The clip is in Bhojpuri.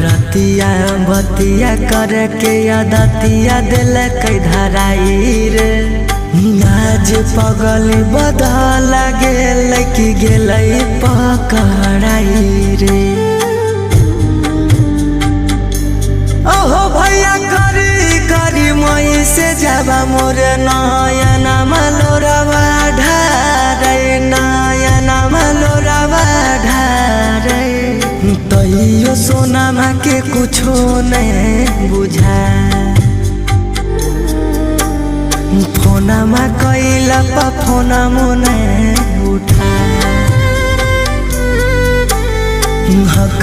रतिया बतिया करके आदतिया दिल के धराई रे। आज पगली बदल गेल कि गेल पकड़ाई रे। ओहो भैया करी करी मई से जाबा मोरे नयना मलोरवा ढारे नयना मलोरवा ढारे। तैयो सोनामा के कुछो नहीं बुझा फोनमा कैला पा फोना मोने उठा हक